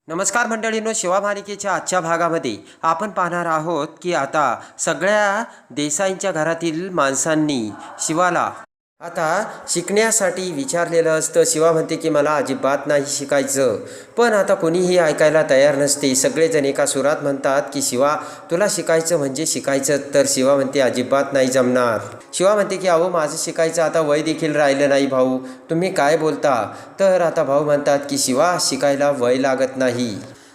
नमस्कार मंडळींनो, शिवा मालिकेच्या आजच्या भागामध्ये आपण पाहणार आहोत की आता सगळ्या देसाईंच्या घरातील माणसांनी शिवाला आता शिकण्यासाठी विचारलेलं असतं. शिवा म्हणते की मला अजिबात नाही शिकायचं, पण आता कोणीही ऐकायला तयार नसते. सगळेजण एका सुरात म्हणतात की शिवा तुला शिकायचं म्हणजे शिकायचं. तर शिवा म्हणते अजिबात नाही जमणार. शिवा म्हणते की अहो माझं शिकायचं आता वय देखील राहिलं नाही भाऊ, तुम्ही काय बोलता. तर आता भाऊ म्हणतात की शिवा शिकायला वय लागत नाही.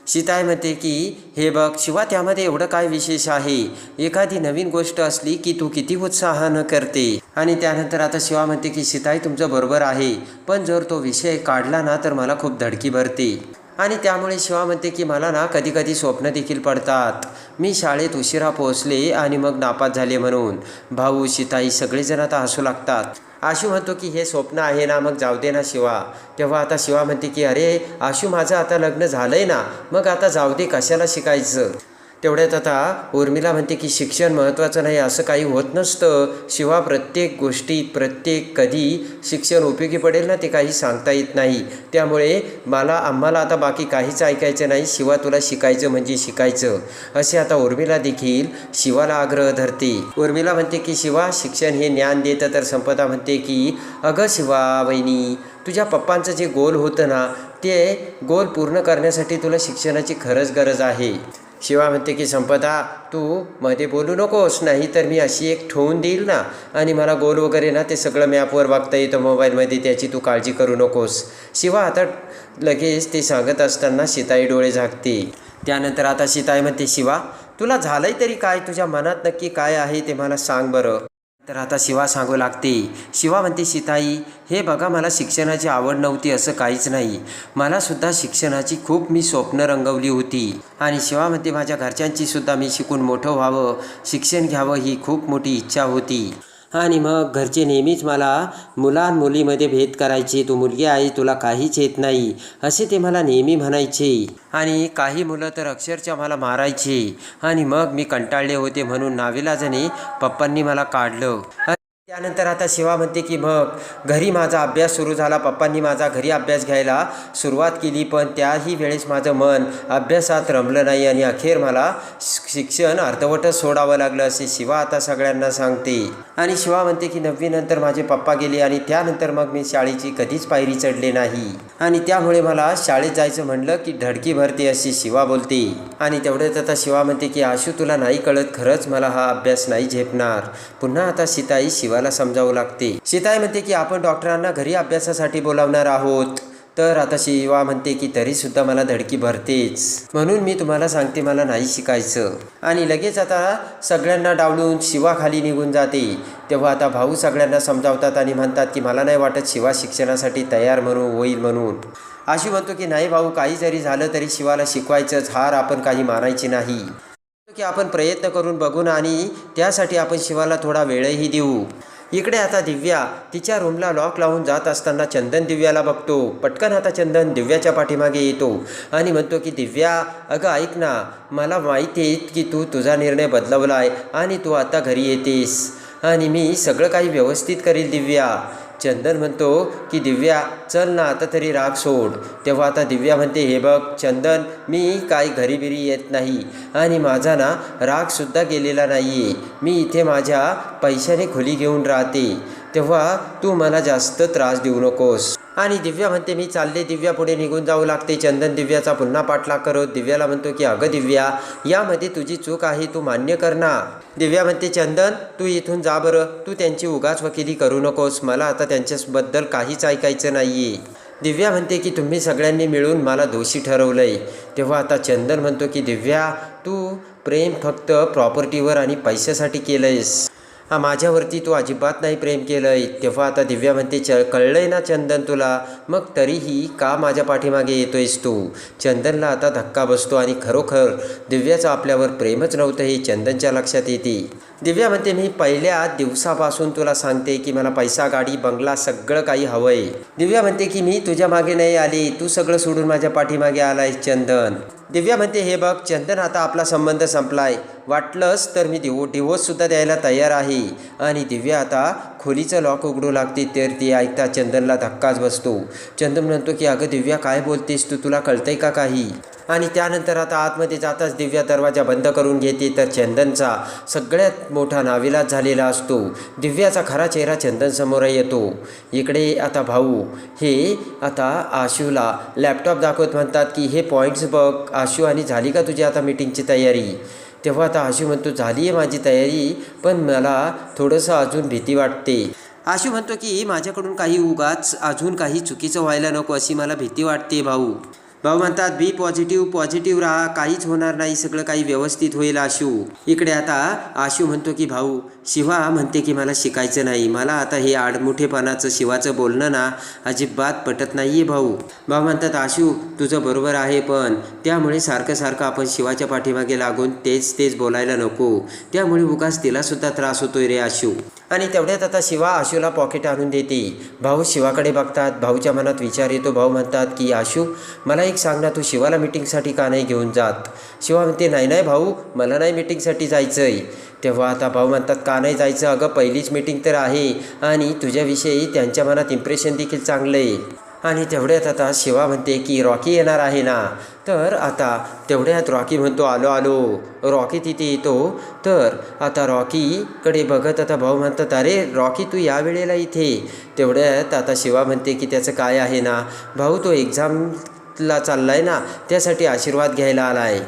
सीताई म्हणते की हे बघ शिवा, त्यामध्ये एवढं काय विशेष आहे. एखादी नवीन गोष्ट असली की तू किती उत्साहानं करते. आणि त्यानंतर आता शिवा म्हणते की सीताई तुमचं बरोबर आहे, पण जर तो विषय काढला ना तर मला खूप धडकी भरते. आणि त्यामुळे शिवा म्हणते की मला ना कधी कधी स्वप्न देखील पडतात. मी शाळेत उशिरा पोहोचले आणि मग नापास झाले म्हणून. भाऊ सीताई सगळेजण आता हसू लागतात. आशू म्हणतो की हे स्वप्न आहे ना, मग जाऊ दे ना शिवा. तेव्हा आता शिवा म्हणते की अरे आशू माझं आता लग्न झालं आहे ना, मग आता जाऊ दे, कशाला शिकायचं. तेवढ्यात आता उर्मिला म्हणते की शिक्षण महत्त्वाचं नाही असं काही होत नसतं शिवा. प्रत्येक गोष्टीत प्रत्येक कधी शिक्षण उपयोगी पडेल ना ते काही सांगता येत नाही. त्यामुळे आम्हाला आता बाकी काहीच ऐकायचं नाही. शिवा तुला शिकायचं म्हणजे शिकायचं, असे आता उर्मिला देखील शिवाला आग्रह धरते. उर्मिला म्हणते की शिवा शिक्षण हे ज्ञान देतं. तर संपदा म्हणते की अगं शिवा वहिनी, तुझ्या पप्पांचं जे गोल होतं ना ते गोल पूर्ण करण्यासाठी तुला शिक्षणाची खरंच गरज आहे. शिवा म्हणते की संपदा तू मध्ये बोलू नकोस, नाही तर मी अशी एक ठेवून देईल ना, आणि मला गोल वगैरे ना ते सगळं मॅपवर बघता येतं मोबाईलमध्ये, त्याची तू काळजी करू नकोस. शिवा आता लगेच ते सांगत असताना सीताई डोळे झाकते. त्यानंतर आता सीताई म्हणते शिवा तुला झालंय तरी काय, तुझ्या मनात नक्की काय आहे ते मला सांग बरं. तर आता शिवा सांगू लागते. शिवा म्हणते सीताई हे बघा, मला शिक्षणाची आवड नव्हती असं काहीच नाही. मलासुद्धा शिक्षणाची खूप मी स्वप्न रंगवली होती. आणि शिवा म्हणते माझ्या घरच्यांची सुद्धा मी शिकून मोठं व्हावं, शिक्षण घ्यावं ही खूप मोठी इच्छा होती. आणि मग घरचे नेहमीच मला मुलीमध्ये भेद करायचे. तू मुलगी आहे, तुला काहीच येत नाही असे ते मला नेहमी म्हणायचे. आणि काही मुलं तर अक्षरशः मला मारायचे. आणि मग मी कंटाळले होते म्हणून नाविलाजाने पप्पांनी मला काढलं. त्यानंतर आता शिवा म्हणते की मग घरी माझा अभ्यास सुरू झाला. पप्पांनी माझा घरी अभ्यास घ्यायला सुरुवात केली, पण त्याही वेळेस माझं मन अभ्यासात रमलं नाही आणि अखेर मला शिक्षण अर्धवटच सोडावं लागलं असे शिवा आता सगळ्यांना सांगते. आणि शिवा म्हणते की 9वी नंतर माझे पप्पा गेले आणि त्यानंतर मग मी शाळेची कधीच पायरी चढले नाही. आणि त्यामुळे मला शाळेत जायचं म्हणलं की धडकी भरते अशी शिवा बोलते. आणि तेवढ्यात आता शिवा म्हणते की आशू तुला नाही कळत, खरंच मला हा अभ्यास नाही झेपणार. पुन्हा आता सीताई शिवाला समजावू लागते. सीताई म्हणते की आपण डॉक्टरांना घरी अभ्यासासाठी बोलावणार आहोत. तर आता शिवा म्हणते की तरीसुद्धा मला धडकी भरतेच, म्हणून मी तुम्हाला सांगते मला नाही शिकायचं. आणि लगेच आता सगळ्यांना डावलून शिवा खाली निघून जाते. तेव्हा आता भाऊ सगळ्यांना समजावतात आणि म्हणतात की मला नाही वाटत शिवा शिक्षणासाठी तयार होईल म्हणून. आशू म्हणतो की नाही भाऊ, काही जरी झालं तरी शिवाला शिकवायचंच, हार आपण काही मानायची नाही. की आपण प्रयत्न करून बघून आणि त्यासाठी आपण शिवाला थोडा वेळही देऊ. इकडे आता दिव्या तिच्या रूमला लॉक लावून जात असताना चंदन दिव्याला बघतो. पटकन आता चंदन दिव्याच्या पाठीमागे येतो आणि म्हणतो की दिव्या अगं ऐक ना, मला माहिती आहे की तू तुझा निर्णय बदलवला आहे आणि तू आता घरी येतेस आणि मी सगळं काही व्यवस्थित करील दिव्या. चंदन म्हणतो की दिव्या चल ना, आता तरी राग सोड. तेव्हा आता दिव्या म्हणते हे बघ चंदन, मी काही घरीबिरी येत नाही आणि माझा ना रागसुद्धा गेलेला नाही आहे. मी इथे माझ्या पैशाने खोली घेऊन राहते, तेव्हा तू मला जास्त त्रास देऊ नकोस. आणि दिव्या म्हणते मी चालले. दिव्या पुढे निघून जाऊ लागते. चंदन दिव्याचा पुन्हा पाठलाग करत दिव्याला म्हणतो की अगं दिव्या, यामध्ये तुझी चूक आहे, तू मान्य कर ना. दिव्या म्हणते चंदन तू इथून जा बरं, तू त्यांची उगाच वकिली करू नकोस, मला आता त्यांच्याबद्दल काहीच ऐकायचं नाही आहे. दिव्या म्हणते की तुम्ही सगळ्यांनी मिळून मला दोषी ठरवलं आहे. तेव्हा आता चंदन म्हणतो की दिव्या तू प्रेम फक्त प्रॉपर्टीवर आणि पैशासाठी केलं आहेस, माझ्यावरती तू अजिबात नाही प्रेम केलं आहे. तेव्हा आता दिव्या म्हणते कळलं आहे ना चंदन तुला, मग तरीही का माझ्या पाठीमागे येतोयस तू. चंदनला आता धक्का बसतो आणि खरोखर दिव्याचं आपल्यावर प्रेमच नव्हतं हे चंदनच्या लक्षात येते. दिव्या म्हणते मी पहिल्या दिवसापासून तुला सांगते की मला पैसा, गाडी, बंगला सगळं काही हवं आहे. दिव्या म्हणते की मी तुझ्या मागे नाही आली, तू सगळं सोडून माझ्या पाठीमागे आलायस चंदन. दिव्या म्हणते हे बघ चंदन, आता आपला संबंध संपलाय, वाटलंच तर मी डिवोर्ससुद्धा द्यायला तयार आहे. आणि दिव्या आता खोलीचं लॉक उघडू लागते. तर ती ऐकता चंदनला धक्काच बसतो. चंदन म्हणतो की अगं दिव्या काय बोलतेस तू, तुला कळतंय का काही. आणि त्यानंतर आता आतमध्ये जाताच दिव्या दरवाजा बंद करून घेते, तर चंदनचा सगळ्यात मोठा नाविलाज झालेला असतो. दिव्याचा खरा चेहरा चंदनसमोर येतो. इकडे आता भाऊ हे आता आशूला लॅपटॉप दाखवत म्हणतात की हे पॉईंट्स बघ आशू, आणि झाली का तुझी आता मीटिंगची तयारी. तेव्हा आता आशू म्हणतो झाली आहे माझी तयारी, पण मला थोडंसं अजून भीती वाटते. आशू म्हणतो की माझ्याकडून काही उगाच अजून काही चुकीचं व्हायला नको अशी मला भीती वाटते भाऊ. भाऊ म्हणतात बी पॉझिटिव्ह राहा, काहीच होणार नाही, सगळं काही व्यवस्थित होईल आशू. इकडे आता आशू म्हणतो की भाऊ शिवा म्हणते की मला शिकायचं नाही, मला आता हे आडमुठेपणाचं शिवाचं बोलणं ना अजिबात पटत नाही आहे भाऊ. भाऊ म्हणतात आशू तुझं बरोबर आहे, पण त्यामुळे सारखं आपण शिवाच्या पाठीमागे लागून तेच बोलायला नको, त्यामुळे उगाच तिलासुद्धा त्रास होतोय रे आशू. आणि तेवढ्यात आता शिवा आशूला पॉकेट आणून देते. भाऊ शिवाकडे बघतात, भाऊच्या मनात विचार येतो. भाऊ म्हणतात की आशू मला एक सांग ना, तू शिवाला मीटिंगसाठी का नाही घेऊन जात. शिवा म्हणते नाही भाऊ मला नाही मीटिंगसाठी जायचं आहे. तेव्हा आता भाऊ म्हणतात का नाही जायचं, अगं पहिलीच मीटिंग तर आहे आणि तुझ्याविषयी त्यांच्या मनात इम्प्रेशन देखील चांगलं आहे. आणि तेवढ्यात आता शिवा म्हणते की रॉकी येणार आहे ना, तर आता तेवढ्यात रॉकी म्हणतो आलो. रॉकी तिथे येतो, तर आता रॉकीकडे बघत आता भाऊ म्हणतात अरे रॉकी तू या वेळेला इथे. तेवढ्यात आता शिवा म्हणते की त्याचं काय आहे ना भाऊ, तो एक्झामला चालला आहे ना, त्यासाठी आशीर्वाद घ्यायला आला आहे.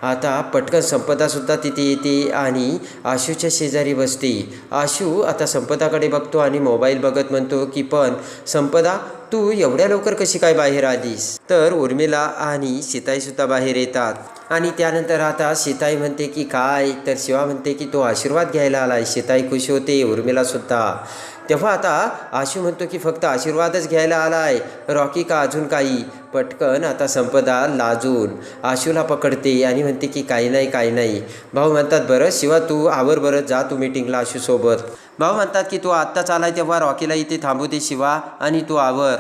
आता पटकन संपदासुद्धा तिथे येते आणि आशूच्या शेजारी बसते. आशू आता संपदाकडे बघतो आणि मोबाईल बघत म्हणतो की पण संपदा तू एवढ्या लवकर कशी काय बाहेर आलीस. तर उर्मिला आणि सीताईसुद्धा बाहेर येतात. आणि त्यानंतर आता सीताई म्हणते की काय, तर शिवा म्हणते की तो आशीर्वाद घ्यायला आला आहे. सीताई खुश होते, उर्मिलासुद्धा. तेव्हा आता आशू म्हणतो की फक्त आशीर्वादच घ्यायला आला आहे, रॉकी का अजून काही. पटकन आता संपदा लाजून आशूला पकडते आणि म्हणते की काही नाही. भाऊ म्हणतात बरं शिवा तू आवर बरं, जा तू मीटिंगला आशूसोबत. भाऊ म्हणतात की तू आत्ताच आलाय तेव्हा रॉकीला इथे थांबू दे शिवा आणि तू आवर.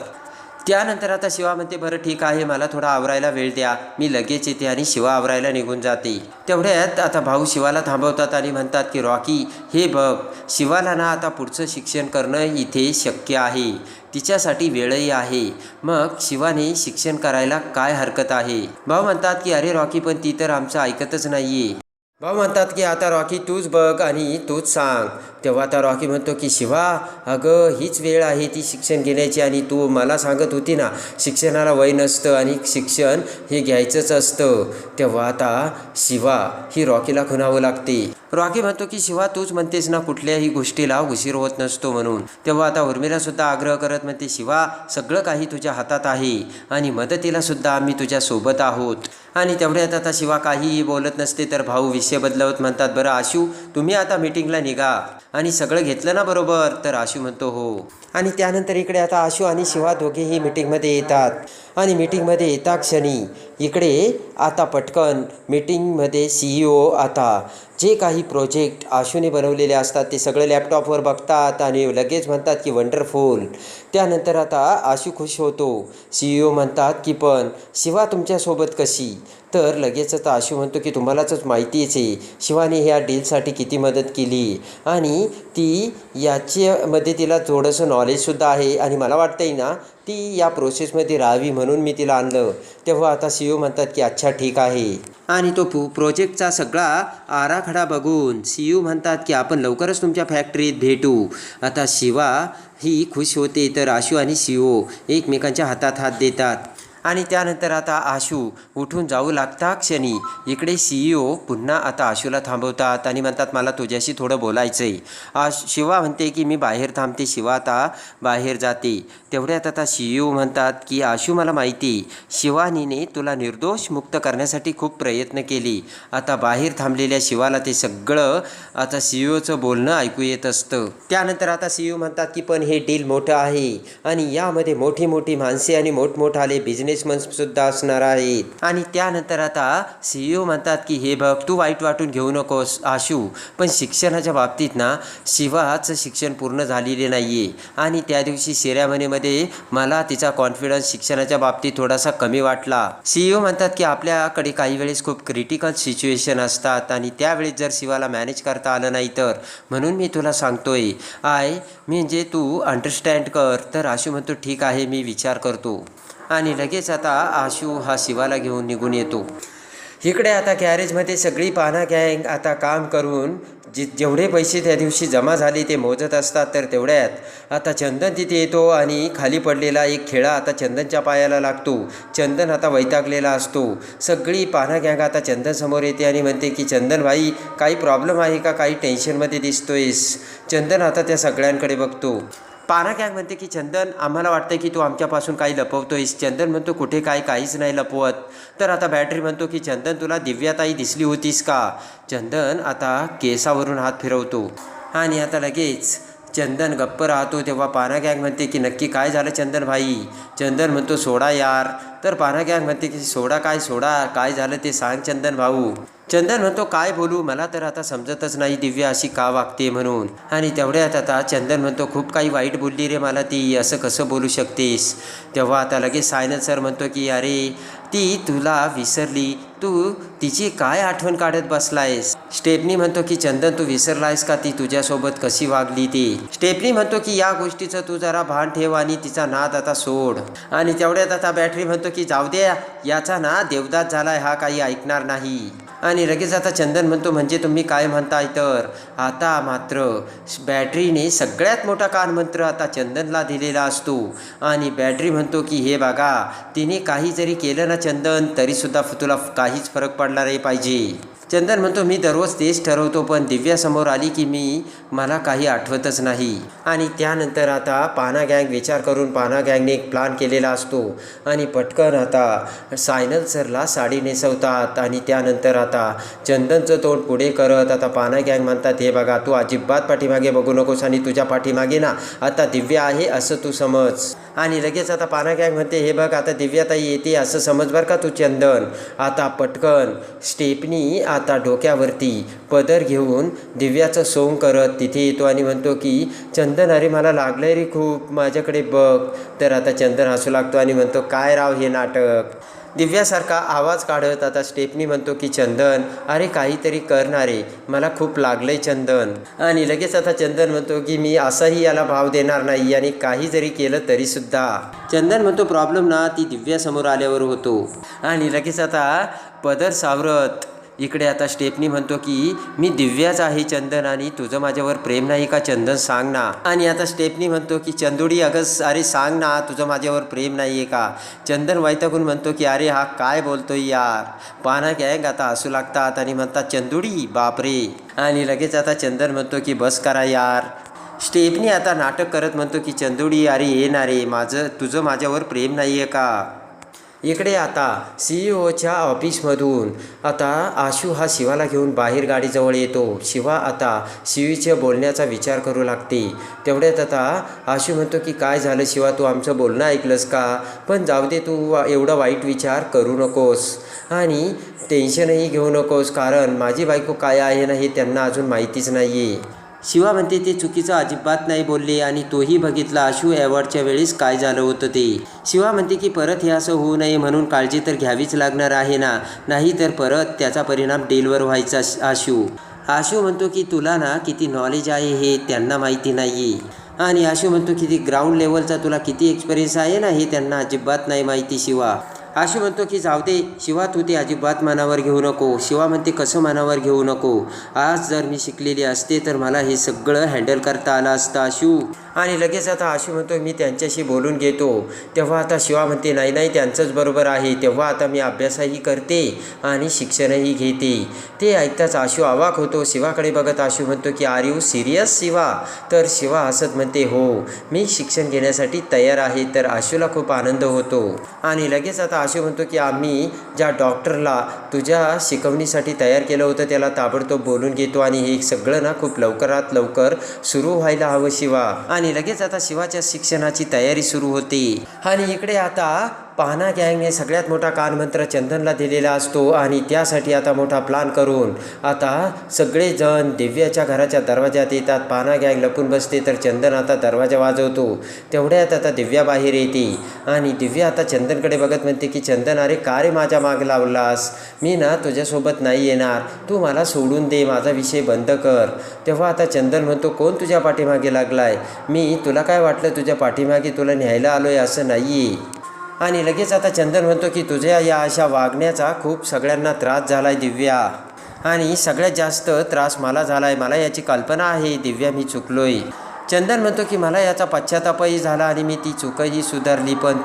त्यानंतर आता शिवा म्हणते बरं ठीक आहे, मला थोडा आवरायला वेळ द्या, मी लगेच येते, आणि शिवा आवरायला निघून जाते. तेवढ्यात आता भाऊ शिवाला थांबवतात आणि म्हणतात की रॉकी हे बघ, शिवाला ना आता पुढचं शिक्षण करणं इथे शक्य आहे, तिच्यासाठी वेळही आहे, मग शिवाने शिक्षण करायला काय हरकत आहे. भाऊ म्हणतात की अरे रॉकी पण ती तर आमचं ऐकतच नाही आहे. भाऊ म्हणतात की आता रॉकी तूच बघ आणि तूच सांग. तेव्हा आता रॉकी म्हणतो की शिवा अगं हीच वेळ आहे ती शिक्षण घेण्याची, आणि तू मला सांगत होती ना शिक्षणाला वय नसतं आणि शिक्षण हे घ्यायचंच असतं. तेव्हा आता शिवा ही रॉकीला खुणावं लागते. रॉकी म्हणतो की शिवा तूच म्हणतेस ना कुठल्याही गोष्टीला उशीर होत नसतो म्हणून. तेव्हा आता उर्मिलासुद्धा आग्रह करत म्हणते शिवा सगळं काही तुझ्या हातात आहे आणि मदतीलासुद्धा आम्ही तुझ्यासोबत आहोत. आणि तेवढ्यात आता शिवा काहीही बोलत नसते, तर भाऊ विषय बदलवत म्हणतात बरं आशू तुम्ही आता मीटिंगला निघा आणि सगळं घेतलं ना बरोबर. तर आशू म्हणतो हो. आणि त्यानंतर इकडे आता आशू आणि शिवा दोघेही मीटिंगमध्ये येतात. आणि मीटिंगमध्ये येता क्षणी इकडे आता पटकन मीटिंगमध्ये CEO आता जे काही प्रोजेक्ट आशूने बनवलेले असतात ते सगळे लॅपटॉपवर बघतात आणि लगेच म्हणतात की वंडरफुल. त्यानंतर आता आशू खुश होतो. CEO म्हणतात की पण शिवा तुमच्यासोबत कशी. तर लगेचच आशू म्हणतो की तुम्हालाच माहितीच आहे शिवाने ह्या डीलसाठी किती मदत केली, आणि ती याच्यामध्ये तिला थोडंसं नॉलेजसुद्धा आहे, आणि मला वाटतंय ना ती या प्रोसेसमध्ये राहावी म्हणून मी तिला आणलं. तेव्हा आता CEO म्हणतात की अच्छा ठीक आहे. आणि तो प्रोजेक्टचा सगळा आराखडा बघून CEO म्हणतात की आपण लवकरच तुमच्या फॅक्टरीत भेटू. आता शिवा ही खुश होते, तर आशू आणि CEO एकमेकांच्या हातात हात देतात. आणि त्यानंतर आता आशू उठून जाऊ लागता क्षणी इकडे CEO पुन्हा आता आशूला थांबवतात आणि म्हणतात मला तुझ्याशी थोडं बोलायचं आहे. शिवा म्हणते की मी बाहेर थांबते. शिवा आता बाहेर जाते. तेवढ्यात आता CEO म्हणतात की आशू मला माहिती शिवानीने तुला निर्दोष मुक्त करण्यासाठी खूप प्रयत्न केले. आता बाहेर थांबलेल्या शिवाला ते सगळं आता CEOचं बोलणं ऐकू येत असतं. त्यानंतर आता CEO म्हणतात की पण हे डील मोठं आहे आणि यामध्ये मोठी मोठी माणसे आणि मोठमोठाले बिझनेसमनसुद्धा असणार आहेत. आणि त्यानंतर आता CEO म्हणतात की हे बघ तू वाईट वाटून घेऊ नकोस आशू, पण शिक्षणाच्या बाबतीत ना शिवाचं शिक्षण पूर्ण झालेले नाही आहे, आणि त्या दिवशी सेरेमनीमध्ये मला तिचा कॉन्फिडन्स शिक्षणाच्या बाबतीत थोडासा कमी वाटला. CEO म्हणतात की आपल्याकडे काही वेळेस खूप क्रिटिकल सिच्युएशन असतात आणि त्यावेळेस जर शिवाला मॅनेज करता आलं नाही तर म्हणून मी तुला सांगतोय म्हणजे तू अंडरस्टँड कर. तर आशू म्हणतो ठीक आहे मी विचार करतो. आणि लगेच आता आशू हा शिवाला घेऊन निघून येतो. इकडे आता गॅरेजमध्ये सगळी पाना गँग आता काम करून जेवढे पैसे त्या दिवशी जमा झाले ते मोजत असतात. तर तेवढ्यात आता चंदन तिथे येतो आणि खाली पडलेला एक खिळा आता चंदनच्या पायाला लागतो. चंदन आता वैतागलेला असतो. सगळी पाना गँग आता चंदनसमोर येते आणि म्हणते की चंदन भाई, काही प्रॉब्लेम आहे का? काही टेन्शनमध्ये दिसतोयस. चंदन आता त्या सगळ्यांकडे बघतो. पाना गँग म्हणते की चंदन, आम्हाला वाटतं की तू आमच्यापासून काही लपवतोयस. चंदन म्हणतो कुठे काहीच नाही लपवत. तर आता बॅटरी म्हणतो की चंदन, तुला दिव्याताई दिसली होतीस का? चंदन आता केसावरून हात फिरवतो आणि आता लगेच चंदन गप्प राहतो. तेव्हा पाना गँग म्हणते की नक्की काय झालं चंदन भाई? चंदन म्हणतो सोडा यार. तर पाना गँग म्हणते की सोडा काय झालं ते सांग चंदन भाऊ. चंदन म्हणतो काय बोलू, मला तर आता समजतच नाही दिव्या अशी का वागते म्हणून. आणि तेवढ्यात आता चंदन म्हणतो खूप काही वाईट बोलली रे मला ती, असं कसं बोलू शकतेस? तेव्हा आता लगेच सायनल सर म्हणतो की अरे ती तुला विसरली, तू तिची काय आठवण काढत बसलायस? स्टेफनी म्हणतो की चंदन तू विसरलायस का ती तुझ्यासोबत कशी वागली ते? स्टेफनी म्हणतो की या गोष्टीचं तू जरा भान ठेव आणि तिचा नाद आता सोड. आणि तेवढ्यात आता बॅटरी म्हणतो की जाऊ द्या, याचा ना देवदास झालाय, हा काही ऐकणार नाही. आणि लगेच आता चंदन म्हणतो म्हणजे तुम्ही काय म्हणताय? तर आता मात्र बॅटरीने सगळ्यात मोठा कानमंत्र आता चंदनला दिलेला असतो. आणि बॅटरी म्हणतो की हे बघा, तिने काही जरी केलं ना चंदन, तरीसुद्धा तुला काहीच फरक पडला नाही पाहिजे. चंदन म्हणतो मी दररोज तेच ठरवतो, पण दिव्यासमोर आली की मला काही आठवतच नाही. आणि त्यानंतर आता पाना गँग विचार करून पाना गँगने एक प्लान केलेला असतो आणि पटकन आता सायनल सरला साडी नेसवतात. आणि त्यानंतर आता चंदनचं तोंड पुढे करत आता पाना गँग म्हणतात हे बघा, तू अजिबात पाठीमागे बघू नकोस आणि तुझ्या पाठीमागे ना आता दिव्या आहे असं तू समज. आणि लगेच आता पाना गँग म्हणते हे बघ, आता दिव्याताई येते असं समज बरं का तू चंदन. आता पटकन स्टेपनी आता डोक्यावरती पदर घेऊन दिव्याचं सोंग करत तिथे येतो आणि म्हणतो की चंदन अरे मला लागलंय रे खूप, माझ्याकडे बघ. तर आता चंदन हसू लागतो आणि म्हणतो काय राव हे नाटक. दिव्यासारखा आवाज काढत आता स्टेपनी म्हणतो की चंदन अरे काहीतरी करणारे, मला खूप लागलंय चंदन. आणि लगेच आता चंदन म्हणतो की मी असाही याला भाव देणार नाही आणि काही जरी केलं तरीसुद्धा. चंदन म्हणतो प्रॉब्लेम ना ती दिव्यासमोर आल्यावर होतो. आणि लगेच आता पदर सावरत इकडे आता स्टेपनी म्हणतो की मी दिव्याच आहे चंदन आणि तुझं माझ्यावर प्रेम नाही का चंदन, सांग ना. आणि आता स्टेपनी म्हणतो की चंदुडी अगस अरे सांग ना, तुझं माझ्यावर प्रेम नाही आहे का? चंदन वैतागून म्हणतो की अरे हा काय बोलतोय यार. पाना गँग आता हसू लागतात आणि म्हणतात चंदुडी बापरे. आणि लगेच आता चंदन म्हणतो की बस करा यार. स्टेपनी आता नाटक करत म्हणतो की चंदुडी अरे ये ना रे, तुझं माझ्यावर प्रेम नाही आहे का? इकडे आता CEO ऑफिसमधून आता आशू हा शिवाला घेऊन बाहेर गाडीजवळ येतो. शिवा आता शिवीच्या बोलण्याचा विचार करू लागते. तेवढ्यात आता आशू म्हणतो की काय झालं शिवा, तू आमचं बोलणं ऐकलंस का? पण जाऊ दे, तू एवढा वाईट विचार करू नकोस आणि टेन्शनही घेऊ नकोस, कारण माझी बायको काय आहे ना हे त्यांना अजून माहितीच नाही आहे. शिवा म्हणते ते चुकीचं अजिबात नाही बोलले आणि तोही बघितला आशू अवॉर्डच्या वेळेस काय झालं होतं ते. शिवा म्हणते की परत हे असं होऊ नये म्हणून काळजी तर घ्यावीच लागणार आहे ना, नाही तर परत त्याचा परिणाम डीलवर व्हायचा. आशू म्हणतो की तुला ना किती नॉलेज आहे हे त्यांना माहिती नाही. आणि आशू म्हणतो की ती ग्राउंड लेवलचा तुला किती एक्सपिरियन्स आहे ना हे त्यांना अजिबात नाही माहिती शिवा. आशू म्हणतो की जाऊ दे शिवा, तू ते अजिबात मनावर घेऊ नको. शिवा म्हणते कसं मनावर घेऊ नको? आज जर मी शिकलेली असते तर मला हे सगळं हँडल करता आलं असतं आशू. आणि लगेच आता आशू म्हणतो मी त्यांच्याशी बोलून घेतो. तेव्हा आता शिवा म्हणते नाही त्यांचंच बरोबर आहे. तेव्हा आता मी अभ्यासही करते आणि शिक्षणही घेते. ते ऐकताच आशू अवाक होतो. शिवाकडे बघत आशू म्हणतो की आर यू सिरियस शिवा? तर शिवा हसत म्हणते हो, मी शिक्षण घेण्यासाठी तयार आहे. तर आशूला खूप आनंद होतो. आणि लगेच आता आशू म्हणतो की आम्ही ज्या डॉक्टरला तुझ्या शिकवणीसाठी तयार केलं होतं त्याला ताबडतोब बोलून घेतो आणि हे सगळं ना खूप लवकरात लवकर सुरू व्हायला हवं शिवा. आणि लगेच आता शिवाच्या शिक्षणाची तयारी सुरू होते. आणि इकडे आता पाना गँगने सगळ्यात मोठा कानमंत्र चंदनला दिलेला असतो आणि त्यासाठी आता मोठा प्लान करून आता सगळेजण दिव्याच्या घराच्या दरवाजात येतात. पाना गँग लपून बसते तर चंदन आता दरवाजा वाजवतो. तेवढ्यात आता दिव्या बाहेर येते आणि दिव्या आता चंदनकडे बघत म्हणते की चंदन अरे का रे माझ्या माग लावलास? मी ना तुझ्यासोबत नाही येणार, तू मला सोडून दे, माझा विषय बंद कर. तेव्हा आता चंदन म्हणतो कोण तुझ्या पाठीमागे लागलाय? मी तुला काय वाटलं तुझ्या पाठीमागे तुला न्यायला आलोय? असं नाही आहे. आणि लगेच आता चंदन म्हणतो की तुझ्या या अशा वागण्याचा खूप सगळ्यांना त्रास झाला आहे दिव्या, आणि सगळ्यात जास्त त्रास मला झाला आहे. मला याची कल्पना आहे दिव्या, मी चुकलोय. चंदन म्हणतो की मला याचा पश्चातापही झाला आणि मी ती चूकही सुधारली, पण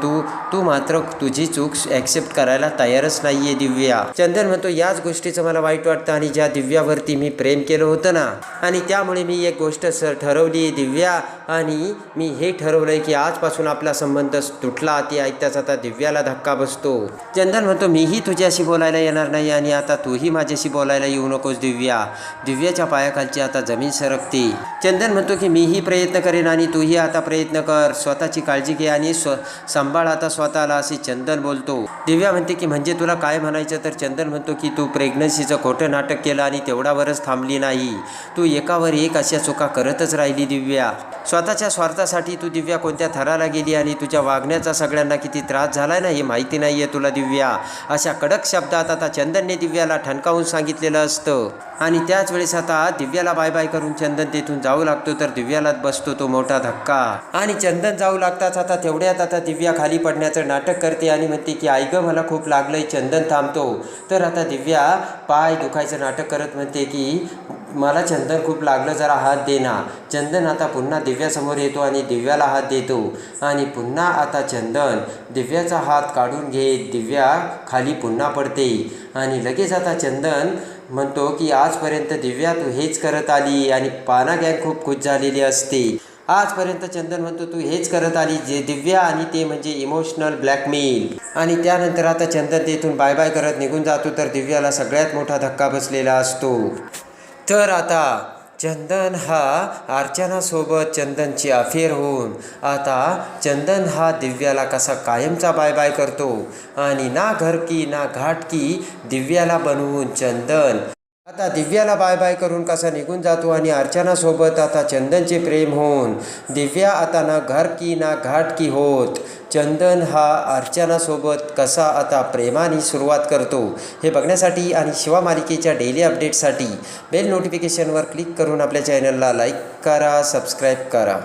तू मात्र तुझी चूक ॲक्सेप्ट करायला तयारच नाही आहे दिव्या. चंदन म्हणतो याच गोष्टीचं मला वाईट वाटतं, आणि ज्या दिव्यावरती मी प्रेम केलं होतं ना, आणि त्यामुळे मी एक गोष्ट ठरवली आहे दिव्या, आणि मी हे ठरवलं आहे की आजपासून आपला संबंध तुटला. ती ऐकताच आता दिव्याला धक्का बसतो. चंदन म्हणतो मीही तुझ्याशी बोलायला येणार नाही, आणि आता तूही माझ्याशी बोलायला येऊ नकोस दिव्या. दिव्याच्या पायाखालची आता जमीन सरकते. चंदन म्हणतो की मीही प्रयत्न करेन, आणि तूही आता प्रयत्न कर. स्वतःची काळजी घे आणि सांभाळ आता स्वतःला, असे चंदन बोलतो. दिव्या म्हणते की म्हणजे तुला काय म्हणायचं? तर चंदन म्हणतो की तू प्रेग्नन्सीचं खोटं नाटक केलं आणि तेवढ्यावरच थांबली नाही. तू एकावर एक अशा चुका करतच राहिली दिव्या. स्वतःच्या स्वार्थासाठी तू दिव्या कोणत्या थराला गेली, आणि तुझ्या वागण्याचा सगळ्यांना किती त्रास झाला ना हे माहिती नाही आहे तुला दिव्या. अशा कडक शब्दात आता चंदनने दिव्याला ठणकावून सांगितलेलं असतं. आणि त्याच वेळेस आता दिव्याला बाय बाय करून चंदन तेथून जाऊ लागतो, तर दिव्याला बसतो तो मोठा धक्का. आणि चंदन जाऊ लागताच आता तेवढ्यात आता दिव्या खाली पडण्याचं नाटक करते आणि म्हणते की आई गं मला खूप लागलंय. चंदन थांबतो. तर आता दिव्या पाय दुखायचं नाटक करत म्हणते की मला चंदन खूप लागलं, जरा हात दे ना. चंदन आता पुन्हा दिव्यासमोर येतो आणि दिव्याला हात देतो, आणि पुन्हा आता चंदन दिव्याचा हात काढून घेत दिव्या खाली पुन्हा पडते. आणि लगेच आता चंदन म्हणतो की आजपर्यंत दिव्या तू हेच करत आली, आणि पाना गँग खूप खुश झालेली असते. आजपर्यंत चंदन म्हणतो तू हेच करत आली जे दिव्या, आणि ते म्हणजे इमोशनल ब्लॅकमेल. आणि त्यानंतर आता चंदन तेथून बाय बाय करत निघून जातो, तर दिव्याला सगळ्यात मोठा धक्का बसलेला असतो. तर आता चंदन हा अर्चनासोबत चंदनची अफेअर होऊन आता चंदन हा दिव्याला कसा कायमचा बाय बाय करतो, आणि ना घर की ना घाट की दिव्याला बनवून चंदन आता दिव्याला बाय बाय करून कसा निघून जातो, आणि अर्चनासोबत आता चंदनचे प्रेम होऊन दिव्या आता ना घर की ना घाट की होत चंदन हा अर्चनासोबत कसा आता प्रेमाने सुरुवात करतो, हे बघण्यासाठी आणि शिवा मालिकेच्या डेली अपडेट्ससाठी बेल नोटिफिकेशनवर क्लिक करून आपल्या चॅनलला लाईक करा, सबस्क्राईब करा.